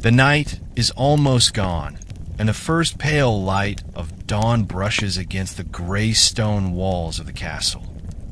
The night is almost gone, and the first pale light of dawn brushes against the gray stone walls of the castle.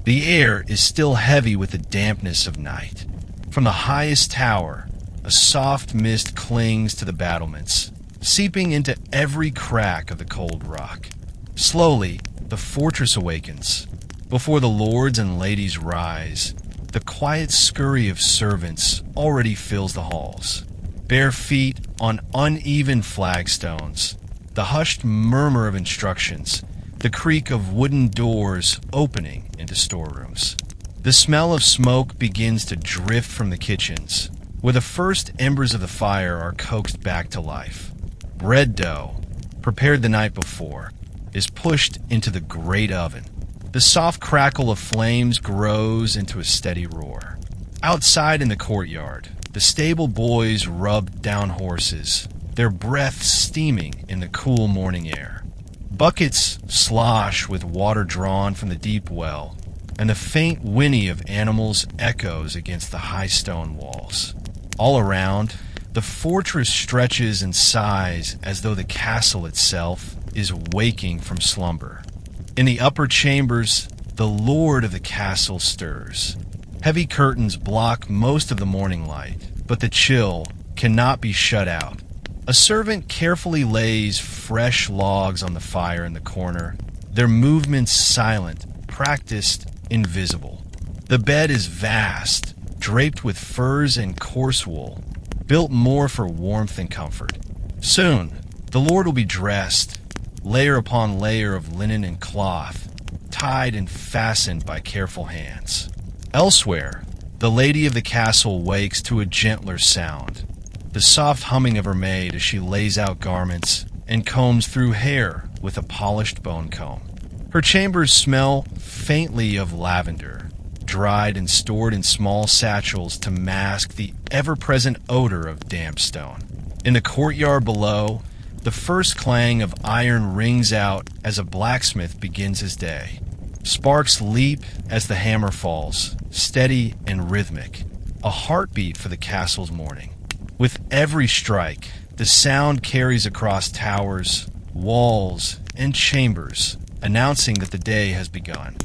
The air is still heavy with the dampness of night. From the highest tower, a soft mist clings to the battlements, seeping into every crack of the cold rock. Slowly, the fortress awakens. Before the lords and ladies rise, the quiet scurry of servants already fills the halls. Bare feet on uneven flagstones, the hushed murmur of instructions, the creak of wooden doors opening into storerooms. The smell of smoke begins to drift from the kitchens, where the first embers of the fire are coaxed back to life. Bread dough, prepared the night before, is pushed into the great oven. The soft crackle of flames grows into a steady roar. Outside in the courtyard, the stable boys rub down horses, their breath steaming in the cool morning air. Buckets slosh with water drawn from the deep well, and the faint whinny of animals echoes against the high stone walls. All around, the fortress stretches and sighs as though the castle itself is waking from slumber. In the upper chambers, the lord of the castle stirs. Heavy curtains block most of the morning light, but the chill cannot be shut out. A servant carefully lays fresh logs on the fire in the corner, their movements silent, practiced, invisible. The bed is vast, draped with furs and coarse wool, built more for warmth and comfort. Soon, the lord will be dressed, layer upon layer of linen and cloth, tied and fastened by careful hands. Elsewhere, the lady of the castle wakes to a gentler sound, the soft humming of her maid as she lays out garments and combs through hair with a polished bone comb. Her chambers smell faintly of lavender, dried and stored in small satchels to mask the ever-present odor of damp stone. In the courtyard below, the first clang of iron rings out as a blacksmith begins his day. Sparks leap as the hammer falls, steady and rhythmic, a heartbeat for the castle's morning. With every strike, the sound carries across towers, walls, and chambers, announcing that the day has begun.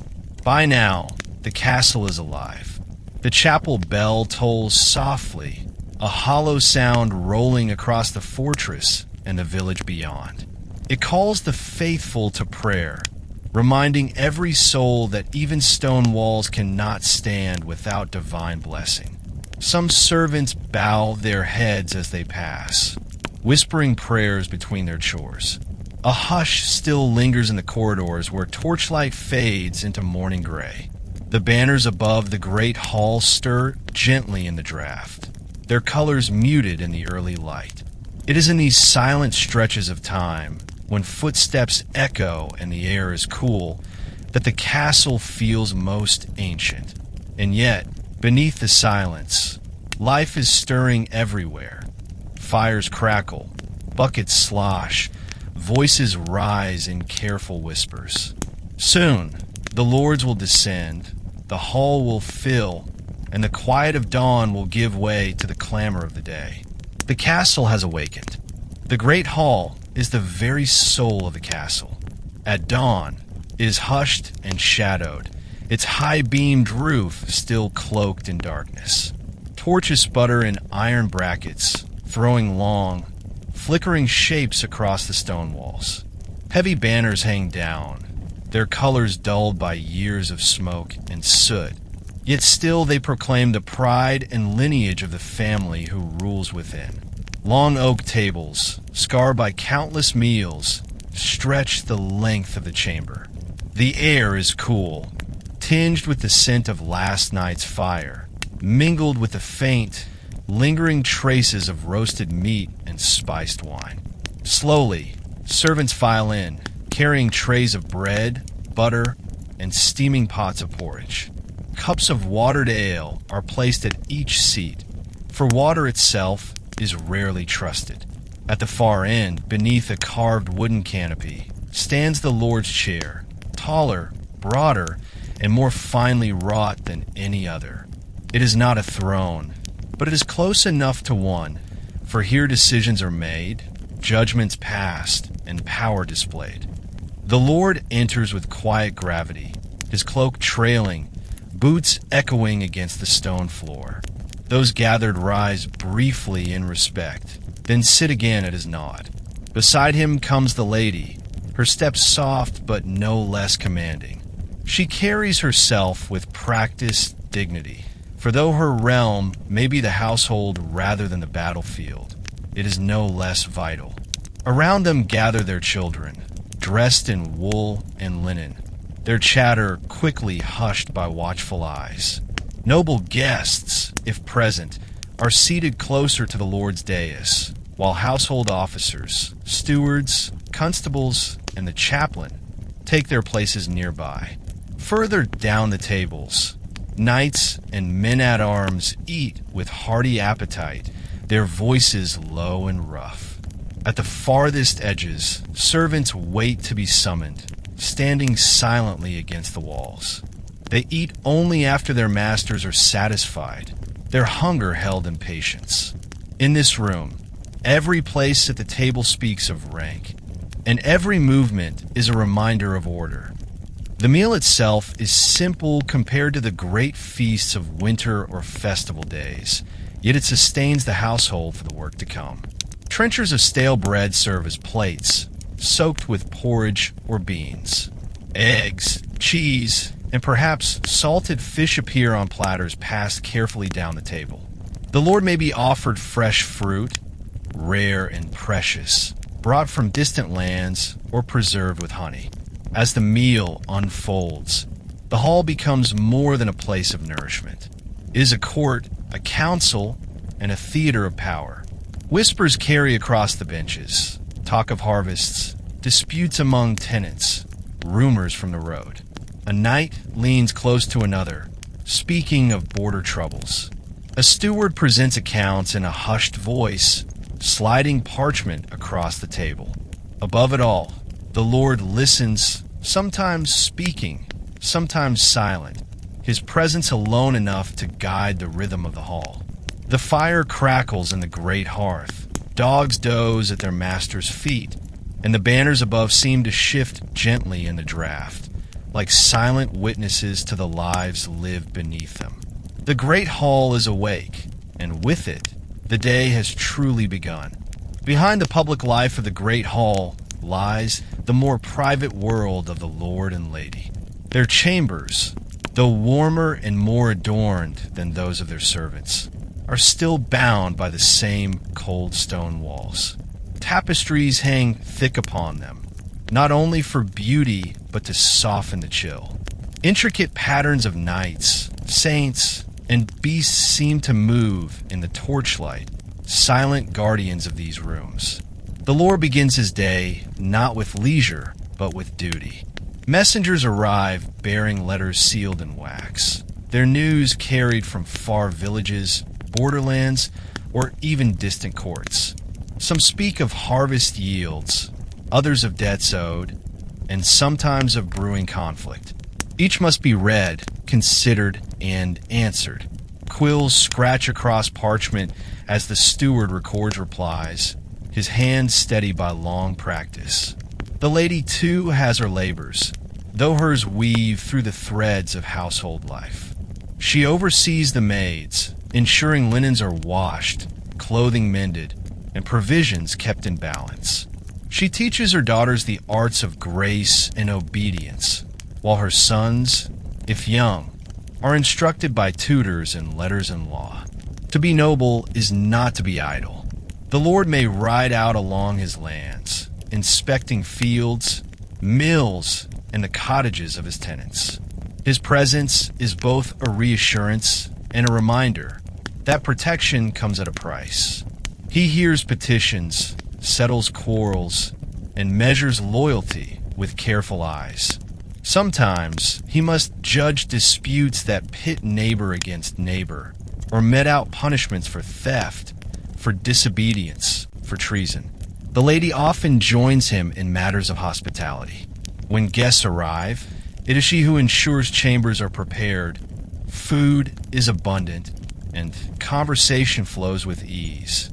By now, the castle is alive. The chapel bell tolls softly, a hollow sound rolling across the fortress and the village beyond. It calls the faithful to prayer, reminding every soul that even stone walls cannot stand without divine blessing. Some servants bow their heads as they pass, whispering prayers between their chores. A hush still lingers in the corridors where torchlight fades into morning gray. The banners above the great hall stir gently in the draft, their colors muted in the early light. It is in these silent stretches of time, when footsteps echo and the air is cool, that the castle feels most ancient. And yet, beneath the silence, life is stirring everywhere. Fires crackle, buckets slosh, voices rise in careful whispers. Soon, the lords will descend, the hall will fill, and the quiet of dawn will give way to the clamor of the day. The castle has awakened. The great hall is the very soul of the castle. At dawn, it is hushed and shadowed, its high-beamed roof still cloaked in darkness. Torches sputter in iron brackets, throwing long, flickering shapes across the stone walls. Heavy banners hang down, their colors dulled by years of smoke and soot. Yet still they proclaim the pride and lineage of the family who rules within. Long oak tables, scarred by countless meals, stretch the length of the chamber. The air is cool, tinged with the scent of last night's fire, mingled with the faint, lingering traces of roasted meat and spiced wine. Slowly, servants file in, carrying trays of bread, butter, and steaming pots of porridge. Cups of watered ale are placed at each seat, for water itself is rarely trusted. At the far end, beneath a carved wooden canopy, stands the Lord's chair, taller, broader, and more finely wrought than any other. It is not a throne, but it is close enough to one, for here decisions are made, judgments passed, and power displayed. The Lord enters with quiet gravity, his cloak trailing, boots echoing against the stone floor. Those gathered rise briefly in respect, then sit again at his nod. Beside him comes the lady, her steps soft but no less commanding. She carries herself with practiced dignity, for though her realm may be the household rather than the battlefield, it is no less vital. Around them gather their children, dressed in wool and linen, their chatter quickly hushed by watchful eyes. Noble guests, if present, are seated closer to the Lord's dais, while household officers, stewards, constables, and the chaplain take their places nearby. Further down the tables, knights and men-at-arms eat with hearty appetite, their voices low and rough. At the farthest edges, servants wait to be summoned, standing silently against the walls. They eat only after their masters are satisfied, their hunger held in patience. In this room, every place at the table speaks of rank, and every movement is a reminder of order. The meal itself is simple compared to the great feasts of winter or festival days, yet it sustains the household for the work to come. Trenchers of stale bread serve as plates, soaked with porridge or beans. Eggs, cheese, and perhaps salted fish appear on platters passed carefully down the table. The Lord may be offered fresh fruit, rare and precious, brought from distant lands or preserved with honey. As the meal unfolds, the hall becomes more than a place of nourishment. It is a court, a council, and a theater of power. Whispers carry across the benches, talk of harvests, disputes among tenants, rumors from the road. A knight leans close to another, speaking of border troubles. A steward presents accounts in a hushed voice, sliding parchment across the table. Above it all, the Lord listens, sometimes speaking, sometimes silent, his presence alone enough to guide the rhythm of the hall. The fire crackles in the great hearth, dogs doze at their master's feet, and the banners above seem to shift gently in the draft, like silent witnesses to the lives lived beneath them. The great hall is awake, and with it, the day has truly begun. Behind the public life of the great hall lies the more private world of the Lord and Lady. Their chambers, though warmer and more adorned than those of their servants, are still bound by the same cold stone walls. Tapestries hang thick upon them, not only for beauty but to soften the chill. Intricate patterns of knights, saints, and beasts seem to move in the torchlight, silent guardians of these rooms. The Lord begins his day not with leisure, but with duty. Messengers arrive bearing letters sealed in wax, their news carried from far villages, borderlands, or even distant courts. Some speak of harvest yields, others of debts owed, and sometimes of brewing conflict. Each must be read, considered, and answered. Quills scratch across parchment as the steward records replies, his hand steady by long practice. The lady, too, has her labors, though hers weave through the threads of household life. She oversees the maids, ensuring linens are washed, clothing mended, and provisions kept in balance. She teaches her daughters the arts of grace and obedience, while her sons, if young, are instructed by tutors in letters and law. To be noble is not to be idle. The Lord may ride out along his lands, inspecting fields, mills, and the cottages of his tenants. His presence is both a reassurance and a reminder that protection comes at a price. He hears petitions, settles quarrels, and measures loyalty with careful eyes. Sometimes he must judge disputes that pit neighbor against neighbor, or met out punishments for theft, for disobedience, for treason. The lady often joins him in matters of hospitality. When guests arrive, it is she who ensures chambers are prepared, food is abundant, and conversation flows with ease.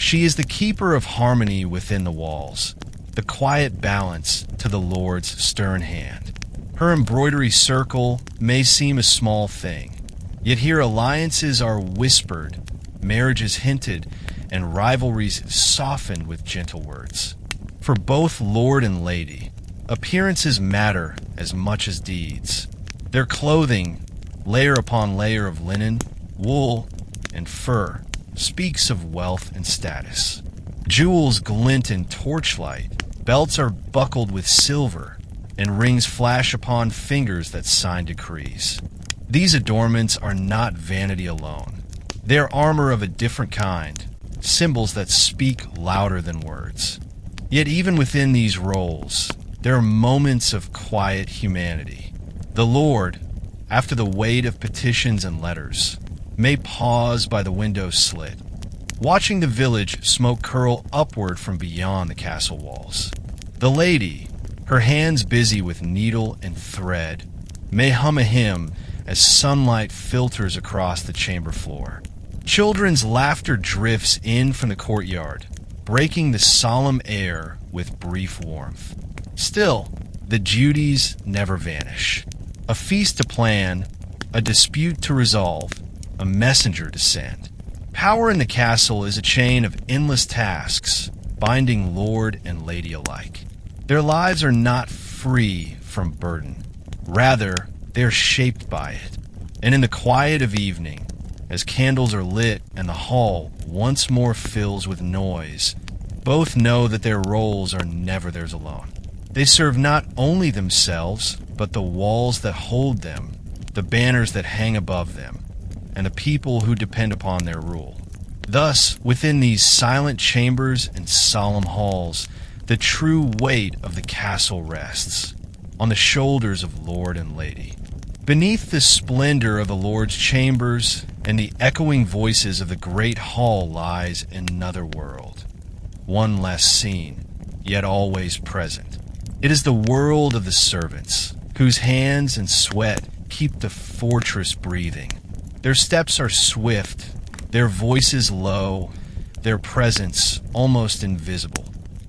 She is the keeper of harmony within the walls, the quiet balance to the Lord's stern hand. Her embroidery circle may seem a small thing, yet here alliances are whispered, marriages hinted, and rivalries softened with gentle words. For both lord and lady, appearances matter as much as deeds. Their clothing, layer upon layer of linen, wool, and fur, speaks of wealth and status. Jewels glint in torchlight, belts are buckled with silver, and rings flash upon fingers that sign decrees. These adornments are not vanity alone. They are armor of a different kind, symbols that speak louder than words. Yet even within these roles, there are moments of quiet humanity. The Lord, after the weight of petitions and letters, may pause by the window slit, watching the village smoke curl upward from beyond the castle walls. The lady, her hands busy with needle and thread, may hum a hymn as sunlight filters across the chamber floor. Children's laughter drifts in from the courtyard, breaking the solemn air with brief warmth. Still, the duties never vanish. A feast to plan, a dispute to resolve, a messenger to send. Power in the castle is a chain of endless tasks, binding lord and lady alike. Their lives are not free from burden. Rather, they are shaped by it. And in the quiet of evening, as candles are lit and the hall once more fills with noise, both know that their roles are never theirs alone. They serve not only themselves, but the walls that hold them, the banners that hang above them, and the people who depend upon their rule. Thus, within these silent chambers and solemn halls, the true weight of the castle rests on the shoulders of lord and lady. Beneath the splendor of the Lord's chambers and the echoing voices of the great hall lies another world, one less seen, yet always present. It is the world of the servants, whose hands and sweat keep the fortress breathing. Their steps are swift, their voices low, their presence almost invisible.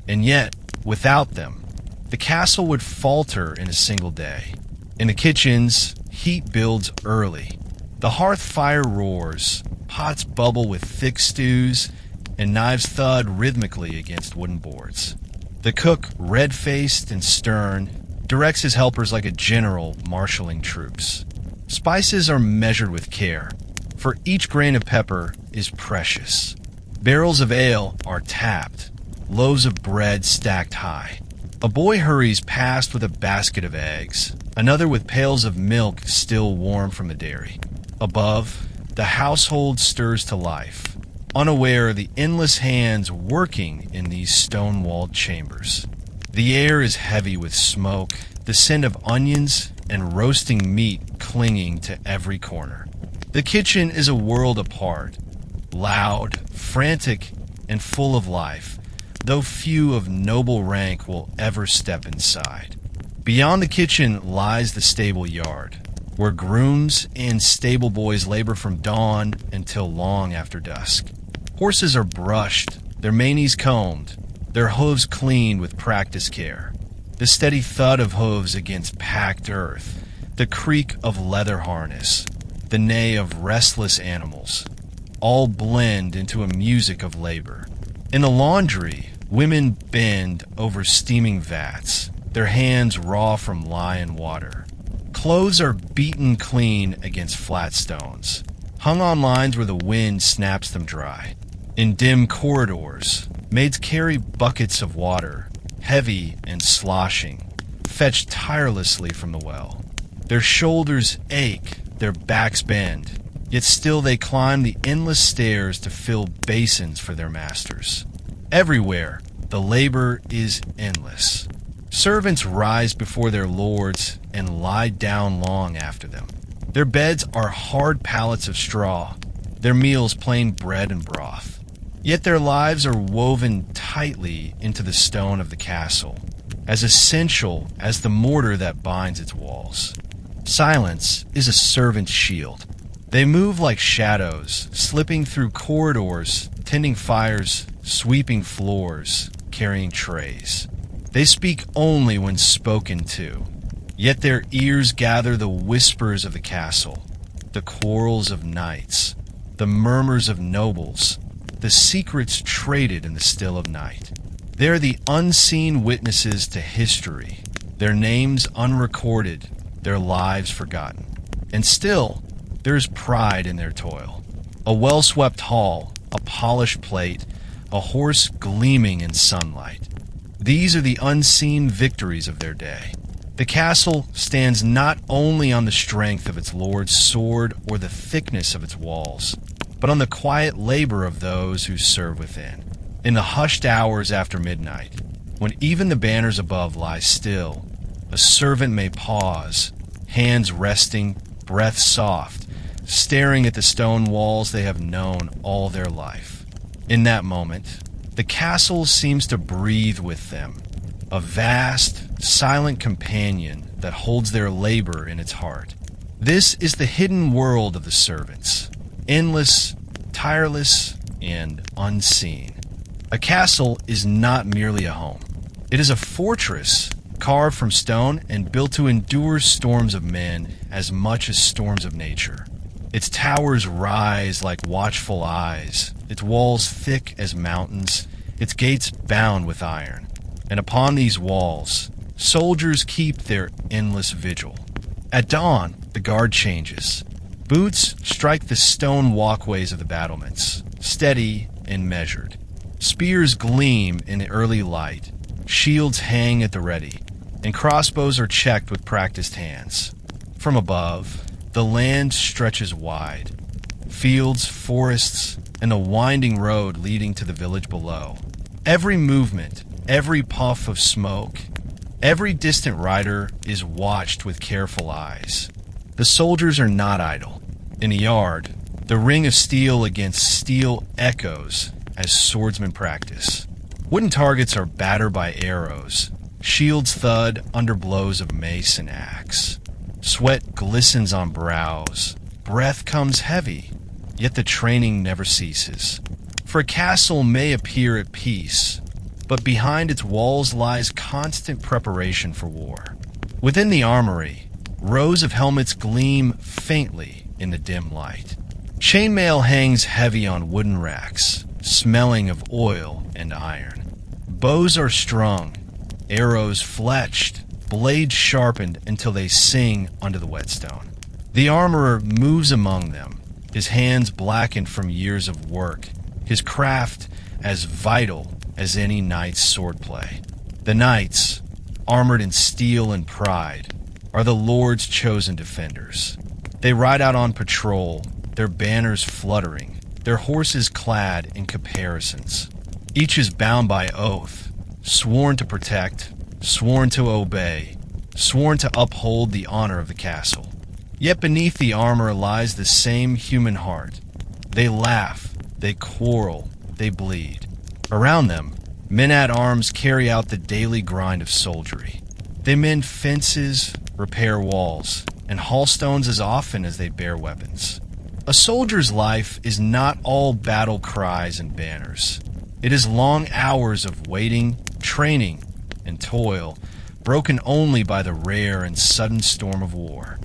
And yet, without them, the castle would falter in a single day. In the kitchens, heat builds early. The hearth fire roars, pots bubble with thick stews, and knives thud rhythmically against wooden boards. The cook, red-faced and stern, directs his helpers like a general marshaling troops. Spices are measured with care, for each grain of pepper is precious. Barrels of ale are tapped, loaves of bread stacked high. A boy hurries past with a basket of eggs, another with pails of milk still warm from the dairy. Above, the household stirs to life, unaware of the endless hands working in these stone-walled chambers. The air is heavy with smoke, the scent of onions and roasting meat clinging to every corner. The kitchen is a world apart, loud, frantic, and full of life, though few of noble rank will ever step inside. Beyond the kitchen lies the stable yard, where grooms and stable boys labor from dawn until long after dusk. Horses are brushed, their manes combed, their hooves cleaned with practiced care. The steady thud of hooves against packed earth, the creak of leather harness, the neigh of restless animals, all blend into a music of labor. In the laundry, women bend over steaming vats, their hands raw from lye and water. Clothes are beaten clean against flat stones, hung on lines where the wind snaps them dry. In dim corridors, maids carry buckets of water, heavy and sloshing, fetched tirelessly from the well. Their shoulders ache, their backs bend, yet still they climb the endless stairs to fill basins for their masters. Everywhere, the labor is endless. Servants rise before their lords and lie down long after them. Their beds are hard pallets of straw, their meals plain bread and broth. Yet their lives are woven tightly into the stone of the castle, as essential as the mortar that binds its walls. Silence is a servant's shield. They move like shadows, slipping through corridors, tending fires sweeping floors, carrying trays. They speak only when spoken to, yet their ears gather the whispers of the castle, the quarrels of knights, the murmurs of nobles, the secrets traded in the still of night. They are the unseen witnesses to history, their names unrecorded, their lives forgotten. And still, there is pride in their toil. A well-swept hall, a polished plate, a horse gleaming in sunlight. These are the unseen victories of their day. The castle stands not only on the strength of its lord's sword or the thickness of its walls, but on the quiet labor of those who serve within. In the hushed hours after midnight, when even the banners above lie still, a servant may pause, hands resting, breath soft, staring at the stone walls they have known all their life. In that moment, the castle seems to breathe with them, a vast, silent companion that holds their labor in its heart. This is the hidden world of the servants, endless, tireless, and unseen. A castle is not merely a home. It is a fortress carved from stone and built to endure storms of men as much as storms of nature. Its towers rise like watchful eyes, its walls thick as mountains, its gates bound with iron. And upon these walls, soldiers keep their endless vigil. At dawn, the guard changes. Boots strike the stone walkways of the battlements, steady and measured. Spears gleam in the early light, shields hang at the ready, and crossbows are checked with practiced hands. From above, the land stretches wide. Fields, forests, and a winding road leading to the village below. Every movement, every puff of smoke, every distant rider is watched with careful eyes. The soldiers are not idle. In the yard, the ring of steel against steel echoes as swordsmen practice. Wooden targets are battered by arrows. Shields thud under blows of mace and axe. Sweat glistens on brows. Breath comes heavy, yet the training never ceases. For a castle may appear at peace, but behind its walls lies constant preparation for war. Within the armory, rows of helmets gleam faintly in the dim light. Chainmail hangs heavy on wooden racks, smelling of oil and iron. Bows are strung, arrows fletched, blades sharpened until they sing under the whetstone. The armorer moves among them, his hands blackened from years of work, his craft as vital as any knight's swordplay. The knights, armored in steel and pride, are the Lord's chosen defenders. They ride out on patrol, their banners fluttering, their horses clad in caparisons. Each is bound by oath, sworn to protect, sworn to obey, sworn to uphold the honor of the castle. Yet beneath the armor lies the same human heart. They laugh, they quarrel, they bleed. Around them, men-at-arms carry out the daily grind of soldiery. They mend fences, repair walls, and haul stones as often as they bear weapons. A soldier's life is not all battle cries and banners. It is long hours of waiting, training, and toil, broken only by the rare and sudden storm of war.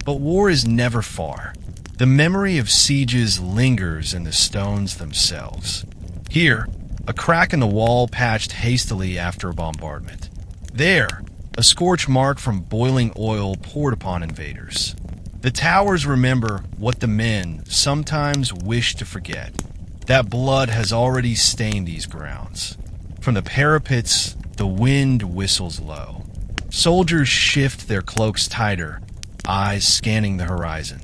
But war is never far. The memory of sieges lingers in the stones themselves. Here, a crack in the wall patched hastily after a bombardment. There, a scorch mark from boiling oil poured upon invaders. The towers remember what the men sometimes wish to forget. That blood has already stained these grounds. From the parapets, the wind whistles low. Soldiers shift their cloaks tighter, eyes scanning the horizon.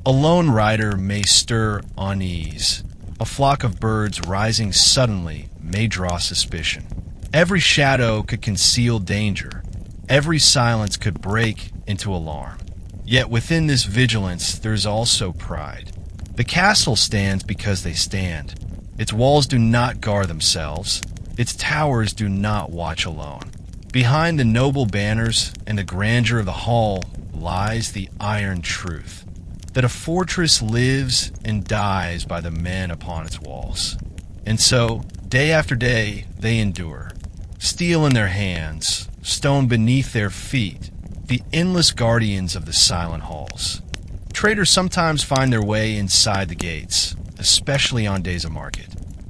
A lone rider may stir unease. A flock of birds rising suddenly may draw suspicion. Every shadow could conceal danger. Every silence could break into alarm. Yet within this vigilance there is also pride. The castle stands because they stand. Its walls do not guard themselves. Its towers do not watch alone. Behind the noble banners and the grandeur of the hall lies the iron truth, that a fortress lives and dies by the men upon its walls. And so, Day after day, they endure. Steel in their hands, stone beneath their feet, the endless guardians of the silent halls. Traders sometimes find their way inside the gates, especially on days of market.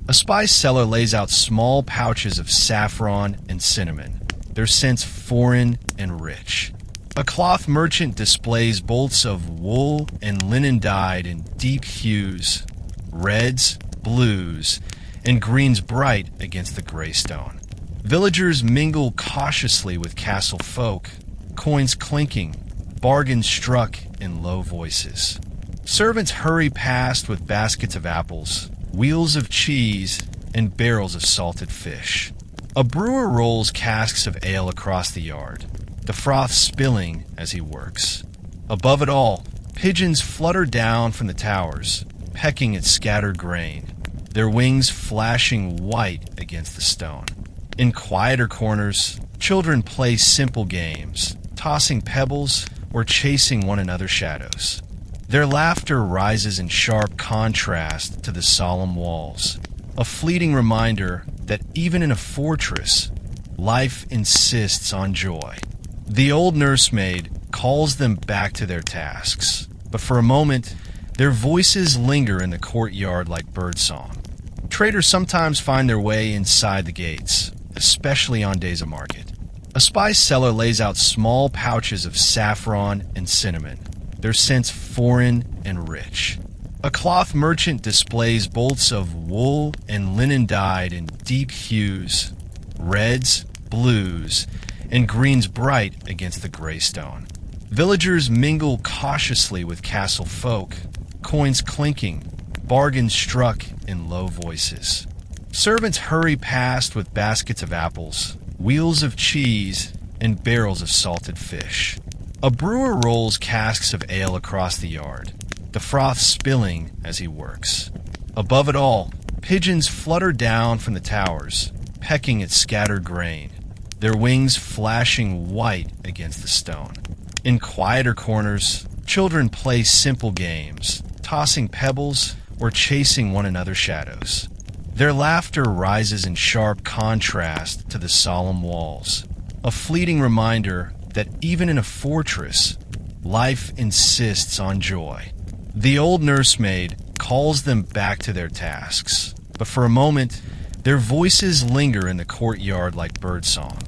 A spice seller lays out small pouches of saffron and cinnamon, their scents foreign and rich. A cloth merchant displays bolts of wool and linen dyed in deep hues, reds, blues, and greens bright against the gray stone. Villagers mingle cautiously with castle folk, coins clinking, bargains struck in low voices. Servants hurry past with baskets of apples, wheels of cheese, and barrels of salted fish. A brewer rolls casks of ale across the yard, the froth spilling as he works. Above it all, pigeons flutter down from the towers, pecking at scattered grain, their wings flashing white against the stone. In quieter corners, children play simple games, tossing pebbles or chasing one another's shadows. Their laughter rises in sharp contrast to the solemn walls, a fleeting reminder that even in a fortress, life insists on joy. The old nursemaid calls them back to their tasks, but for a moment, their voices linger in the courtyard like birdsong. Traders sometimes find their way inside the gates, especially on days of market. A spice seller lays out small pouches of saffron and cinnamon, their scents foreign and rich. A cloth merchant displays bolts of wool and linen dyed in deep hues, reds, blues, and greens bright against the gray stone. Villagers mingle cautiously with castle folk, coins clinking, bargains struck in low voices. Servants hurry past with baskets of apples, wheels of cheese, and barrels of salted fish. A brewer rolls casks of ale across the yard, the froth spilling as he works. Above it all, pigeons flutter down from the towers, pecking at scattered grain, their wings flashing white against the stone. In quieter corners, children play simple games, tossing pebbles or chasing one another's shadows. Their laughter rises in sharp contrast to the solemn walls, a fleeting reminder that even in a fortress, life insists on joy. The old nursemaid calls them back to their tasks, but for a moment, their voices linger in the courtyard like birdsong.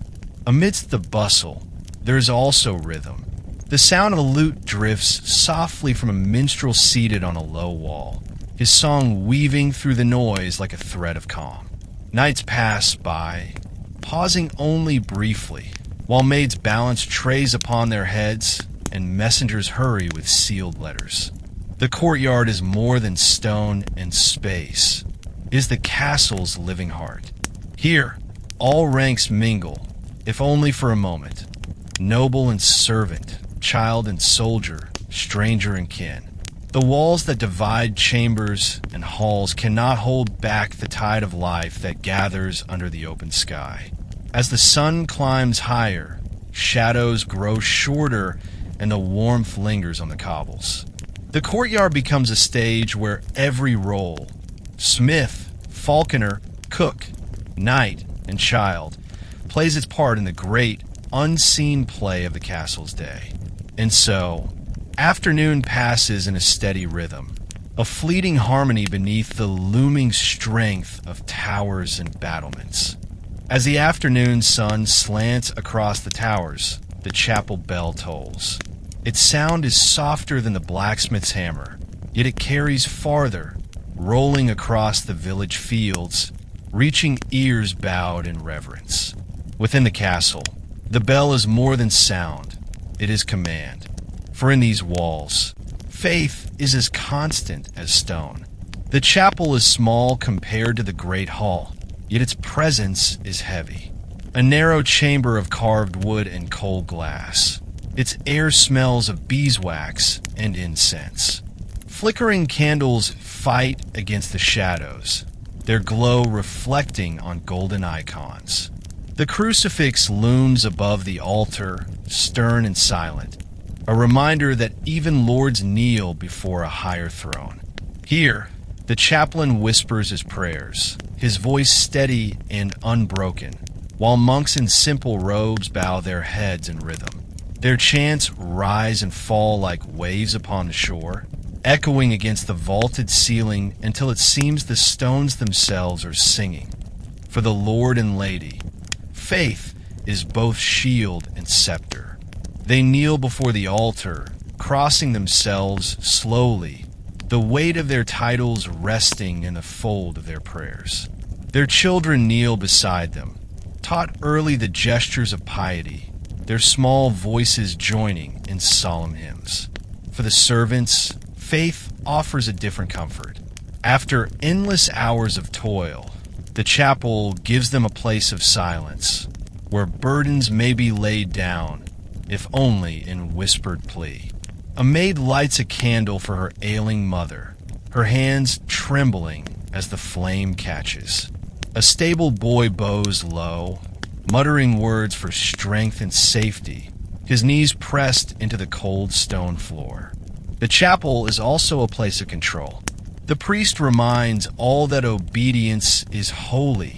Amidst the bustle, there is also rhythm. The sound of a lute drifts softly from a minstrel seated on a low wall, his song weaving through the noise like a thread of calm. Nights pass by, pausing only briefly, while maids balance trays upon their heads and messengers hurry with sealed letters. The courtyard is more than stone and space. It is the castle's living heart. Here, all ranks mingle, if only for a moment. Noble and servant, child and soldier, stranger and kin. The walls that divide chambers and halls cannot hold back the tide of life that gathers under the open sky. As the sun climbs higher, shadows grow shorter and the warmth lingers on the cobbles. The courtyard becomes a stage where every role, smith, falconer, cook, knight, and child, plays its part in the great, unseen play of the castle's day. And so, afternoon passes in a steady rhythm, a fleeting harmony beneath the looming strength of towers and battlements. As the afternoon sun slants across the towers, the chapel bell tolls. Its sound is softer than the blacksmith's hammer, yet it carries farther, rolling across the village fields, reaching ears bowed in reverence. Within the castle, the bell is more than sound, it is command. For in these walls, faith is as constant as stone. The chapel is small compared to the great hall, yet its presence is heavy. A narrow chamber of carved wood and cold glass. Its air smells of beeswax and incense. Flickering candles fight against the shadows, their glow reflecting on golden icons. The crucifix looms above the altar, stern and silent, a reminder that even lords kneel before a higher throne. Here, The chaplain whispers his prayers, his voice steady and unbroken, while monks in simple robes bow their heads in rhythm. Their chants rise and fall like waves upon the shore, echoing against the vaulted ceiling until it seems the stones themselves are singing. For the Lord and Lady, faith is both shield and scepter. They kneel before the altar, crossing themselves slowly, the weight of their titles resting in the fold of their prayers. Their children kneel beside them, taught early the gestures of piety, their small voices joining in solemn hymns. For the servants, faith offers a different comfort. After endless hours of toil, the chapel gives them a place of silence, where burdens may be laid down, if only in whispered plea. A maid lights a candle for her ailing mother, her hands trembling as the flame catches. A stable boy bows low, muttering words for strength and safety, his knees pressed into the cold stone floor. The chapel is also a place of control. The priest reminds all that obedience is holy,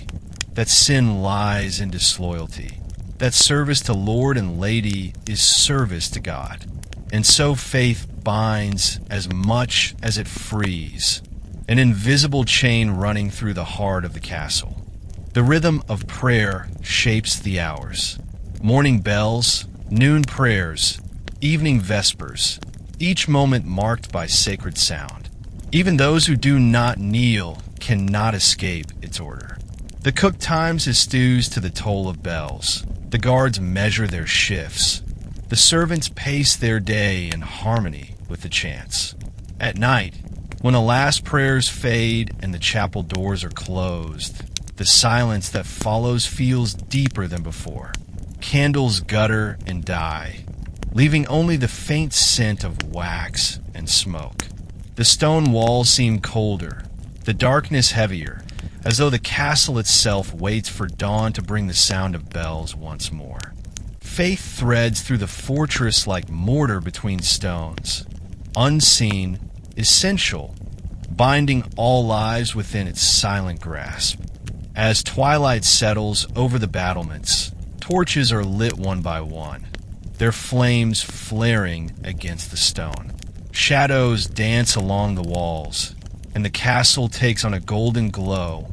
that sin lies in disloyalty, that service to Lord and Lady is service to God. And so faith binds as much as it frees, an invisible chain running through the heart of the castle. The rhythm of prayer shapes the hours. Morning bells, noon prayers, evening vespers, each moment marked by sacred sound. Even those who do not kneel cannot escape its order. The cook times his stews to the toll of bells. The guards measure their shifts. The servants pace their day in harmony with the chants. At night, when the last prayers fade and the chapel doors are closed, the silence that follows feels deeper than before. Candles gutter and die, leaving only the faint scent of wax and smoke. The stone walls seem colder, the darkness heavier, as though the castle itself waits for dawn to bring the sound of bells once more. Faith threads through the fortress like mortar between stones, unseen, essential, binding all lives within its silent grasp. As twilight settles over the battlements, torches are lit one by one, their flames flaring against the stone. Shadows dance along the walls, and the castle takes on a golden glow,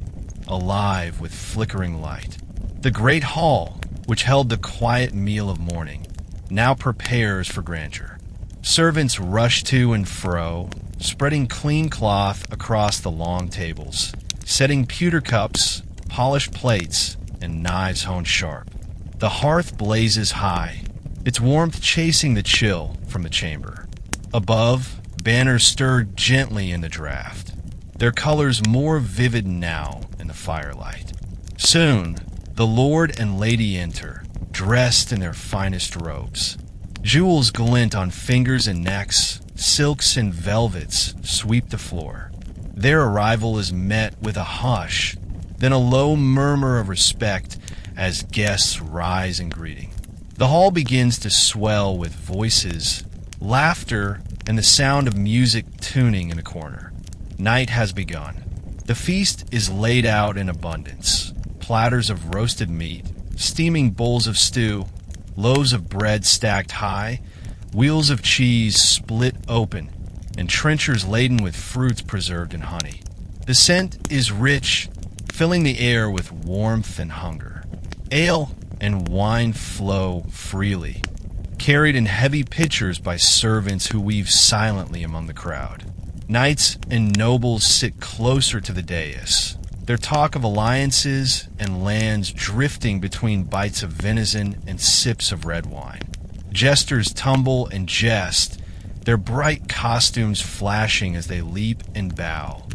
alive with flickering light. The great hall, which held the quiet meal of morning, now prepares for grandeur. Servants rush to and fro, spreading clean cloth across the long tables, setting pewter cups, polished plates, and knives honed sharp. The hearth blazes high, its warmth chasing the chill from the chamber. Above, banners stir gently in the draught, their colors more vivid now in the firelight. Soon, the Lord and Lady enter, dressed in their finest robes. Jewels glint on fingers and necks, silks and velvets sweep the floor. Their arrival is met with a hush, then a low murmur of respect as guests rise in greeting. The hall begins to swell with voices, laughter, and the sound of music tuning in a corner. Night has begun. The feast is laid out in abundance. Platters of roasted meat, steaming bowls of stew, loaves of bread stacked high, wheels of cheese split open, and trenchers laden with fruits preserved in honey. The scent is rich, filling the air with warmth and hunger. Ale and wine flow freely, carried in heavy pitchers by servants who weave silently among the crowd. Knights and nobles sit closer to the dais, their talk of alliances and lands drifting between bites of venison and sips of red wine. Jesters tumble and jest, their bright costumes flashing as they leap and bow,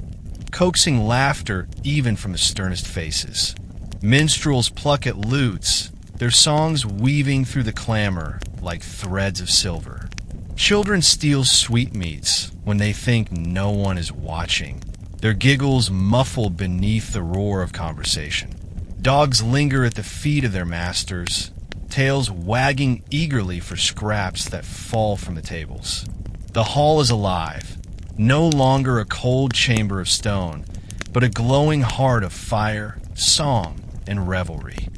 coaxing laughter even from the sternest faces. Minstrels pluck at lutes, their songs weaving through the clamor like threads of silver. Children steal sweetmeats when they think no one is watching, their giggles muffled beneath the roar of conversation. Dogs linger at the feet of their masters, tails wagging eagerly for scraps that fall from the tables. The hall is alive, no longer a cold chamber of stone, but a glowing heart of fire, song, and revelry.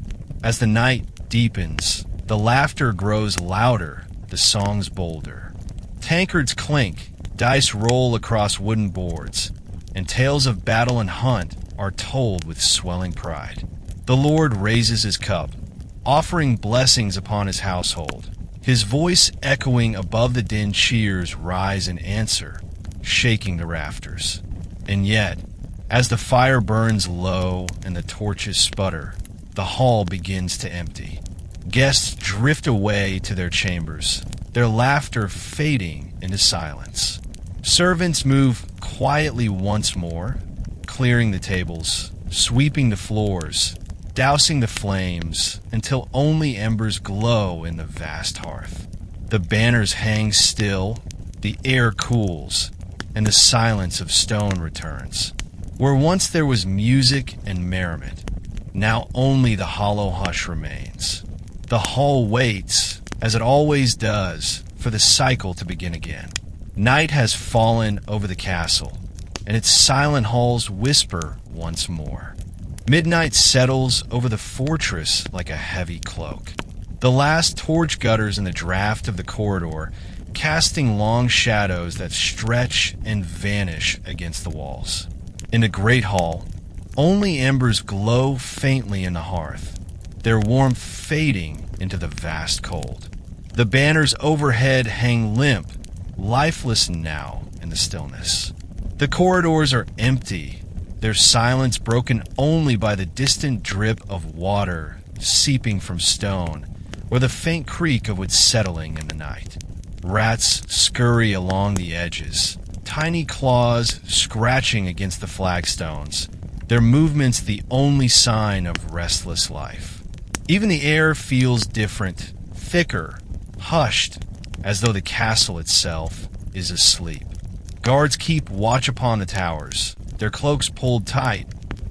As the night deepens, the laughter grows louder, the songs bolder. Tankards clink, dice roll across wooden boards, and tales of battle and hunt are told with swelling pride. The Lord raises his cup, offering blessings upon his household. His voice echoing above the din cheers rise in answer, shaking the rafters. And yet, as the fire burns low and the torches sputter, the hall begins to empty. Guests drift away to their chambers, their laughter fading into silence. Servants move quietly once more, clearing the tables, sweeping the floors, dousing the flames until only embers glow in the vast hearth. The banners hang still, the air cools, and the silence of stone returns. Where once there was music and merriment, now only the hollow hush remains. The hall waits, as it always does, for the cycle to begin again. Night has fallen over the castle, and its silent halls whisper once more. Midnight settles over the fortress like a heavy cloak. The last torch gutters in the draft of the corridor, casting long shadows that stretch and vanish against the walls. In the great hall, only embers glow faintly in the hearth, their warmth fading into the vast cold. The banners overhead hang limp, lifeless now in the stillness. The corridors are empty, their silence broken only by the distant drip of water seeping from stone, or the faint creak of wood settling in the night. Rats scurry along the edges, tiny claws scratching against the flagstones, their movements the only sign of restless life. Even the air feels different, thicker, hushed, as though the castle itself is asleep. Guards keep watch upon the towers, their cloaks pulled tight,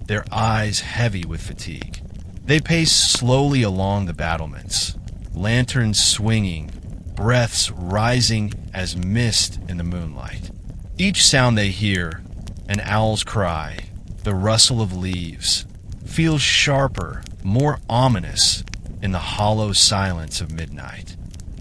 their eyes heavy with fatigue. They pace slowly along the battlements, lanterns swinging, breaths rising as mist in the moonlight. Each sound they hear, an owl's cry, the rustle of leaves, feels sharper, more ominous in the hollow silence of midnight.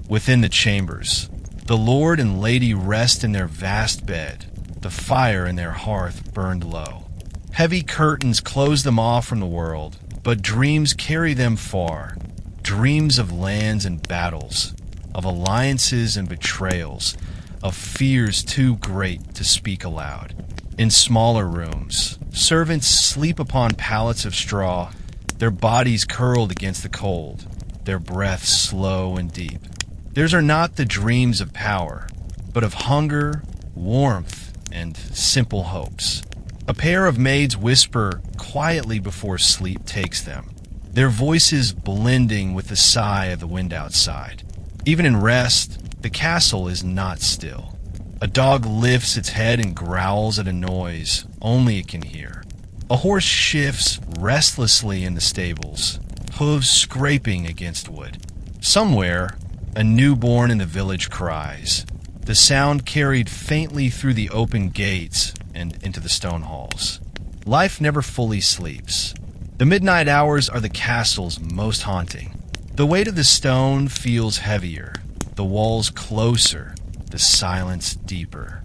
Within the chambers, the Lord and Lady rest in their vast bed, the fire in their hearth burned low. Heavy curtains close them off from the world, but dreams carry them far, dreams of lands and battles, of alliances and betrayals, of fears too great to speak aloud. In smaller rooms, servants sleep upon pallets of straw, their bodies curled against the cold, their breaths slow and deep. Theirs are not the dreams of power, but of hunger, warmth, and simple hopes. A pair of maids whisper quietly before sleep takes them, their voices blending with the sigh of the wind outside. Even in rest, the castle is not still. A dog lifts its head and growls at a noise only it can hear. A horse shifts restlessly in the stables, hooves scraping against wood. Somewhere, a newborn in the village cries, the sound carried faintly through the open gates and into the stone halls. Life never fully sleeps. The midnight hours are the castle's most haunting. The weight of the stone feels heavier, the walls closer, the silence deeper.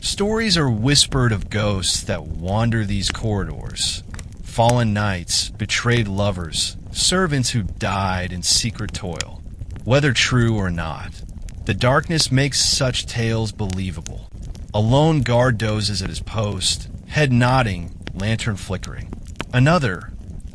Stories are whispered of ghosts that wander these corridors, fallen knights, betrayed lovers, servants who died in secret toil. Whether true or not, the darkness makes such tales believable. A lone guard dozes at his post, head nodding, lantern flickering. Another,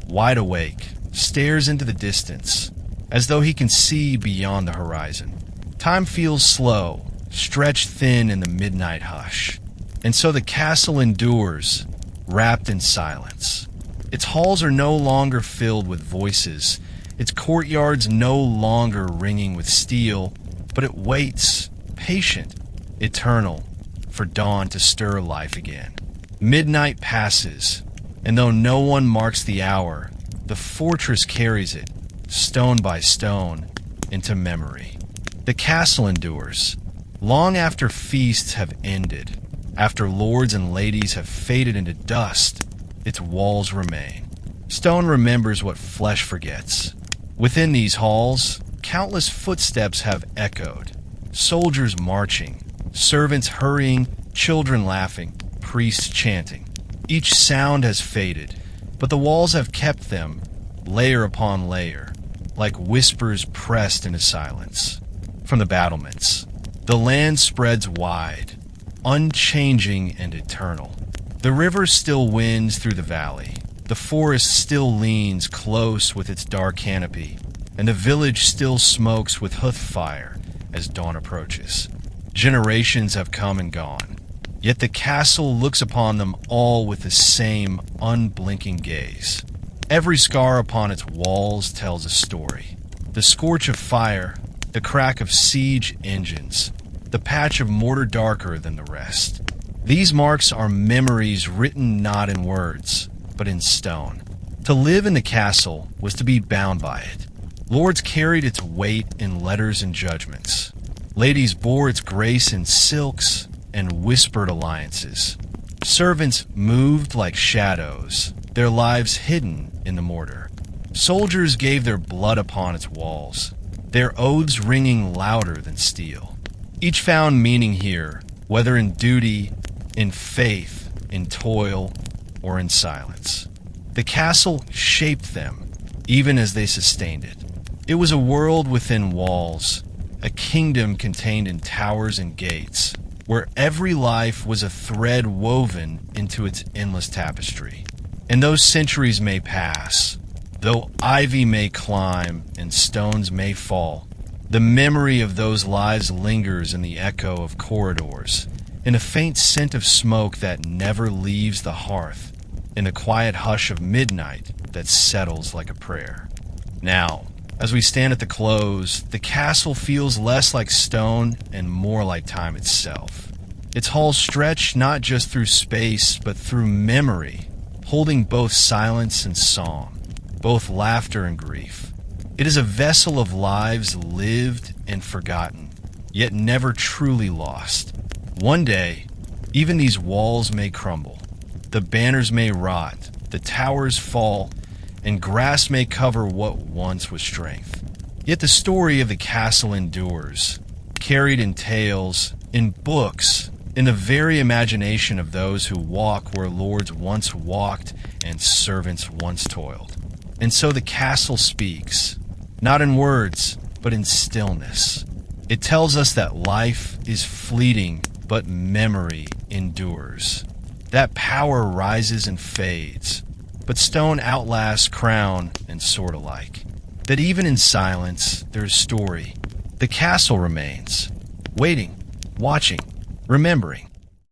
wide awake, stares into the distance, as though he can see beyond the horizon. Time feels slow, stretched thin in the midnight hush. And so the castle endures, wrapped in silence. Its halls are no longer filled with voices, its courtyards no longer ringing with steel, but it waits, patient, eternal, for dawn to stir life again. Midnight passes, and though no one marks the hour, the fortress carries it, stone by stone, into memory. The castle endures, long after feasts have ended, After lords and ladies have faded into dust, its walls remain. Stone remembers what flesh forgets. Within these halls, countless footsteps have echoed. Soldiers marching, servants hurrying, children laughing, priests chanting. Each sound has faded, but the walls have kept them, layer upon layer, like whispers pressed into silence. From the battlements, the land spreads wide, unchanging and eternal. The river still winds through the valley. The forest still leans close with its dark canopy, and the village still smokes with hoof fire as dawn approaches. Generations have come and gone, yet the castle looks upon them all with the same unblinking gaze. Every scar upon its walls tells a story. The scorch of fire, the crack of siege engines, the patch of mortar darker than the rest. These marks are memories written not in words, but in stone. To live in the castle was to be bound by it. Lords carried its weight in letters and judgments. Ladies bore its grace in silks and whispered alliances. Servants moved like shadows, their lives hidden in the mortar. Soldiers gave their blood upon its walls, their oaths ringing louder than steel. Each found meaning here, whether in duty, in faith, in toil, or in silence. The castle shaped them, even as they sustained it. It was a world within walls, a kingdom contained in towers and gates, where every life was a thread woven into its endless tapestry. And those centuries may pass, though ivy may climb and stones may fall, the memory of those lives lingers in the echo of corridors, in a faint scent of smoke that never leaves the hearth, in the quiet hush of midnight that settles like a prayer. Now, as we stand at the close, the castle feels less like stone and more like time itself. Its halls stretch not just through space, but through memory, holding both silence and song, both laughter and grief. It is a vessel of lives lived and forgotten, yet never truly lost. One day, even these walls may crumble, the banners may rot, the towers fall, and grass may cover what once was strength. Yet the story of the castle endures, carried in tales, in books, in the very imagination of those who walk where lords once walked and servants once toiled. And so the castle speaks, not in words, but in stillness. It tells us that life is fleeting, but memory endures. That power rises and fades, but stone outlasts crown and sword alike. That even in silence, there is story. The castle remains, waiting, watching, remembering.